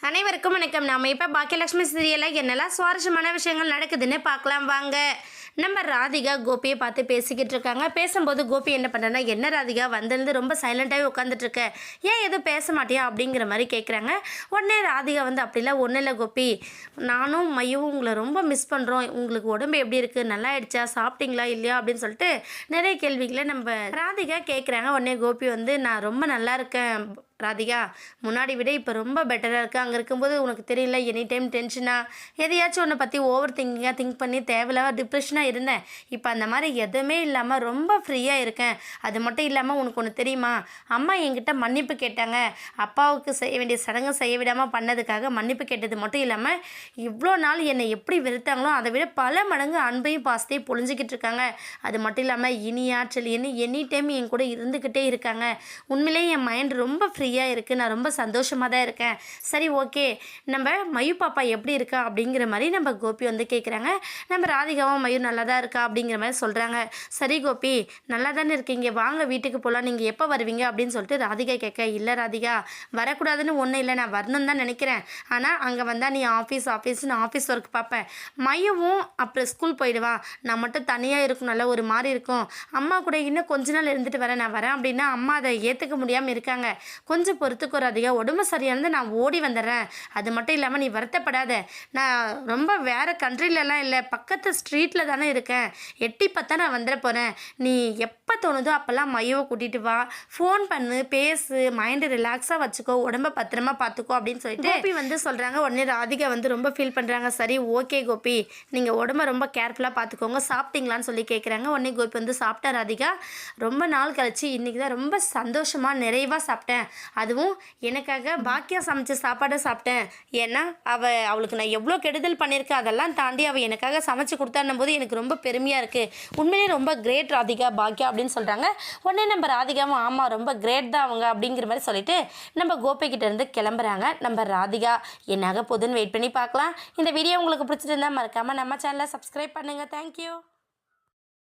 அனைவருக்கும் வணக்கம். நாம இப்போ பாக்கியலட்சுமி சீரியலில் என்னெல்லாம் சுவாரஸ்யமான விஷயங்கள் நடக்குதுன்னு பார்க்கலாம் வாங்க. நம்ம ராதிகா கோபியை பார்த்து பேசிக்கிட்டு இருக்காங்க. பேசும்போது கோபி என்ன பண்ணுறேன்னா, என்ன ராதிகா வந்திருந்து ரொம்ப சைலண்ட்டாகவே உட்காந்துட்ருக்க, ஏன் எதுவும் பேச மாட்டியா அப்படிங்கிற மாதிரி கேட்குறாங்க. உடனே ராதிகா வந்து அப்படிலாம் ஒன்றும் இல்லை கோபி, நானும் மையும் உங்களை ரொம்ப மிஸ் பண்ணுறோம், உங்களுக்கு உடம்பு எப்படி இருக்குது, நல்லா ஆயிடுச்சா, சாப்பிட்டீங்களா இல்லையா அப்படின்னு சொல்லிட்டு நிறைய கேள்விகளை நம்ம ராதிகா கேட்குறாங்க. உடனே கோபி வந்து நான் ரொம்ப நல்லா இருக்கேன் ராதிகா, முன்னாடி விட இப்போ ரொம்ப பெட்டராக இருக்குது. அங்கே இருக்கும்போது உனக்கு தெரியல, எனி டைம் டென்ஷனாக எதையாச்சும் ஒன்றை பற்றி ஓவர் திங்க் பண்ணி தேவையில்லாத டிப்ரெஷனாக இருந்தேன். இப்போ அந்த மாதிரி எதுவுமே இல்லாமல் ரொம்ப ஃப்ரீயாக இருக்கேன். அது மட்டும் இல்லாமல் உனக்கு ஒன்று தெரியுமா, அம்மா என்கிட்ட மன்னிப்பு கேட்டாங்க. அப்பாவுக்கு செய்ய வேண்டிய சடங்கு செய்ய விடாமல் பண்ணதுக்காக மன்னிப்பு கேட்டது மட்டும் இல்லாமல் இவ்வளோ நாள் என்னை எப்படி வெறுத்தாங்களோ அதை விட பல மடங்கு அன்பையும் பாசத்தையும் பொழிஞ்சிக்கிட்டு இருக்காங்க. அது மட்டும் இல்லாமல் இனி ஆற்றல் எனி டைம் என் கூட இருந்துக்கிட்டே இருக்காங்க. உண்மையிலேயே என் மைண்ட் ரொம்ப ஃப்ரீயாக இருக்குது, நான் ரொம்ப சந்தோஷமாக தான் இருக்கேன். சரி ஓகே, நம்ம மயு பாப்பா எப்படி இருக்கா அப்படிங்கிற மாதிரி நம்ம கோபி வந்து கேட்குறாங்க. நம்ம ராதிகாவும் மயு நல்லா தான் இருக்கா அப்படிங்கிற மாதிரி சொல்கிறாங்க. சரி கோபி, நல்லா தானே இருக்கீங்க, வாங்க வீட்டுக்கு போகலாம், நீங்கள் எப்போ வருவீங்க அப்படின்னு சொல்லிட்டு ராதிகா கேட்க, இல்லை ராதிகா வரக்கூடாதுன்னு ஒன்றும் இல்லை, நான் வரணும்னு தான் நினைக்கிறேன். ஆனால் அங்கே வந்தால் நீ ஆஃபீஸ்னு ஆஃபீஸ் ஒர்க் பார்ப்பேன், மையவும் அப்புறம் ஸ்கூல் போயிடுவா, நான் மட்டும் தனியாக இருக்கணும்ல, ஒரு மாதிரி இருக்கும். அம்மா கூட இன்னும் கொஞ்ச நாள் இருந்துட்டு வரேன், நான் வரேன் அப்படின்னா அம்மா அதை ஏற்றுக்க முடியாமல் இருக்காங்க. கொஞ்சம் பொறுத்துக்கோ ராதிகா, உடம்பு சரியானது நான் ஓடி வந்துடுறேன். அது மட்டும் இல்லாமல் நீ வருத்தப்படாத, நான் ரொம்ப வேறு கண்ட்ரிலலாம் இல்லை, பக்கத்து ஸ்ட்ரீட்டில் தானே இருக்கேன், எட்டி பார்த்தா நான் வந்துட போகிறேன். நீ எப்போ தோணுதோ அப்போல்லாம் மையவை கூட்டிகிட்டு வா, ஃபோன் பண்ணு, பேசு, மைண்டு ரிலாக்ஸாக வச்சுக்கோ, உடம்பை பத்திரமா பார்த்துக்கோ அப்படின்னு சொல்லிட்டு கோபி வந்து சொல்கிறாங்க. உடனே ராதிகா வந்து ரொம்ப ஃபீல் பண்ணுறாங்க. சரி ஓகே கோபி, நீங்கள் உடம்பை ரொம்ப கேர்ஃபுல்லாக பார்த்துக்கோங்க, சாப்பிட்டீங்களான்னு சொல்லி கேட்குறாங்க. உடனே கோபி வந்து சாப்பிட்டா ராதிகா, ரொம்ப நாள் கழிச்சு இன்றைக்கி தான் ரொம்ப சந்தோஷமாக நிறைவாக சாப்பிட்டேன். அதுவும் எனக்காக பாக்கியா சமைச்ச சாப்பாடை சாப்பிட்டேன். ஏன்னா அவளுக்கு நான் எவ்வளோ கெடுதல் பண்ணியிருக்கேன், அதெல்லாம் தாண்டி அவள் எனக்காக சமைச்சு கொடுத்தான்னும் போது எனக்கு ரொம்ப பெருமையாக இருக்குது. உண்மையிலே ரொம்ப கிரேட் ராதிகா பாக்கியா அப்படின்னு சொல்கிறாங்க. உடனே நம்ம ராதிகாவும் ஆமாம் ரொம்ப கிரேட் தான் அவங்க அப்படிங்கிற மாதிரி சொல்லிட்டு நம்ம கோபிக்கிட்ட இருந்து கிளம்புறாங்க. நம்ம ராதிகா என்னாக போதுன்னு வெயிட் பண்ணி பார்க்கலாம். இந்த வீடியோ உங்களுக்கு பிடிச்சிருந்தா மறக்காமல் நம்ம சேனலை சப்ஸ்கிரைப் பண்ணுங்கள். தேங்க்யூ.